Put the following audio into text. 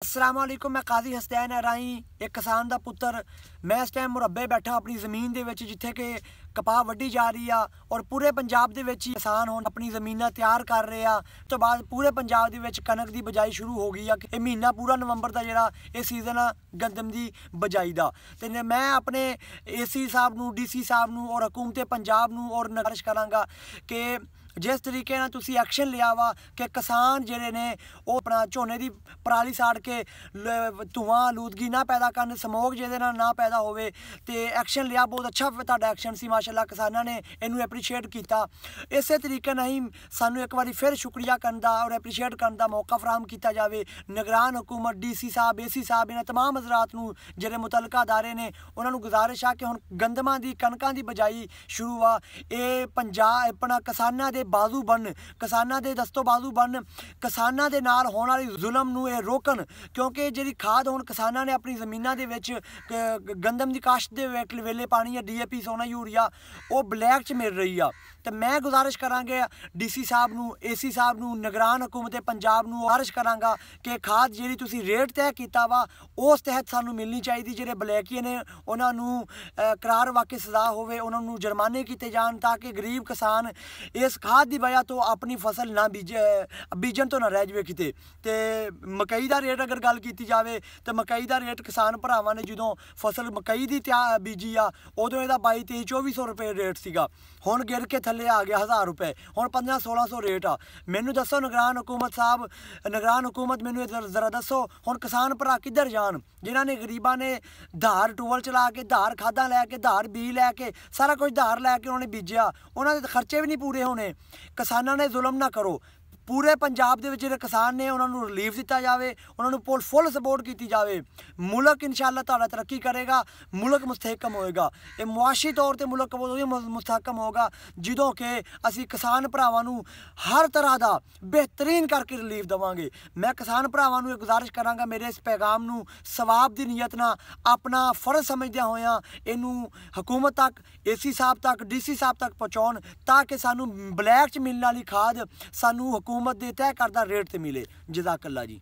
अस्सलामुअलैकुम। मैं काजी हसनैन राही एक किसान का पुत्र। मैं इस टाइम मुरब्बे बैठा अपनी ज़मीन के जिथे कि कपाह वड्डी जा रही आ और पूरे पंजाब के किसान हुण अपनी ज़मीनां तैयार कर रहे आ। तो बाद पूरे पंजाब के कनक की बजाई शुरू हो गई है। ये महीना पूरा नवंबर का जिहड़ा ये सीजन आ गंदम की बजाई का। तो मैं अपने AC साहब नूं, DC साहब नूं और हुकूमत पंजाब नूं और गुजारिश करांगा कि जिस तरीके नाल तुसीं एक्शन लिया वा कि किसान जिहड़े ने वो अपना झोने की पराली साड़ के धुआं आलूदगी ना पैदा करन, समोग जिहदे नाल ना पैदा होवे, ते एक्शन लिया। बहुत अच्छा तुहाडा एक्शन सी, माशाअल्लाह किसानां ने इहनूं एप्रीशिएट किया। इस तरीके नाल ही सानूं एक बारी फिर शुक्रिया करन दा और एप्रीशिएट करन दा मौका फराहम किया जाए। निगरान हुकूमत, DC साहब, AC साहब, इन्हां तमाम हज़रात नूं जिहड़े मुतलका अदारे ने उन्हां नूं गुजारिश आ कि हुण गंदमां दी कणकां दी बजाई शुरू आ। ये पंजाब अपना किसानां दे बाजू बन, किसानां दे दस्तो बाजू बन, किसानां दे नाल होण वाली जुल्म नूं ये रोकन। क्योंकि जिहड़ी खाद हुण किसानां ने अपनी ज़मीनां दे विच गंदम दी काश्त दे वेले पानी है, DAP, सोना, यूरिया, वो ब्लैक च मिल रही आ। तो मैं गुजारिश करांगे DC साहब नूं, AC साहब नूं, निगरान हुकूमत पंजाब नूं गुजारिश करांगा कि खाद जिहड़ी तुसीं रेट तय कीता वा उस तहत सानूं मिलनी चाहिदी। जिहड़े ब्लैकी ने उन्हां नूं करार वाकई सज़ा होवे, उन्हां नूं जुर्माने कीते जाण ताकि गरीब किसान इस खाद की वजह तो अपनी फसल ना बीजन तो ना रह जाए किते। तो मकई का रेट अगर गल की जाए तो मकई का रेट किसान भरावां ने जो फसल मकई की बीजी आ उदों यदा 2200-2400 रुपये रेट सीगा, हुण गिर के थले आ गया 1000 रुपये, हुण 1500-1600 रेट आ। मैनू दसो निगरान हुकूमत साहब, निगरान हुकूमत मैनू जरा दसो हुण किसान भरा किधर जान जिन्हां ने गरीबां ने धार टूवल चला के, धार खादां लैके, धार बी लैके, सारा कुछ धार लैके उन्होंने बीजिया, उन्होंने खर्चे भी नहीं पूरे होने। किसानां ने जुल्म ना करो। पूरे पंजाब के जिहड़े किसान ने उन्होंने रिलीफ दिता जाए, उन्होंने फुल सपोर्ट की जाए। मुल्क इंशाअल्लाह ताला तरक्की करेगा, मुल्क मुस्तहकम होएगा। ये मुआशी तौर पर मुल्क मुस्तहकम होगा जदों कि असी किसान भरावां नूं हर तरह का बेहतरीन करके रिलीफ देवांगे। मैं किसान भरावां नूं गुजारिश करांगा मेरे इस पैगाम नूं सवाब की नीयत नाल अपना फर्ज समझदे होया इनू हुकूमत तक, AC साहब तक, DC साहब तक पहुँचाउण ताकि सानू ब्लैक च मिलने वाली खाद सानू हुकूमत दे तय करदा रेट ते मिले। जज़ाकल्लाह जी।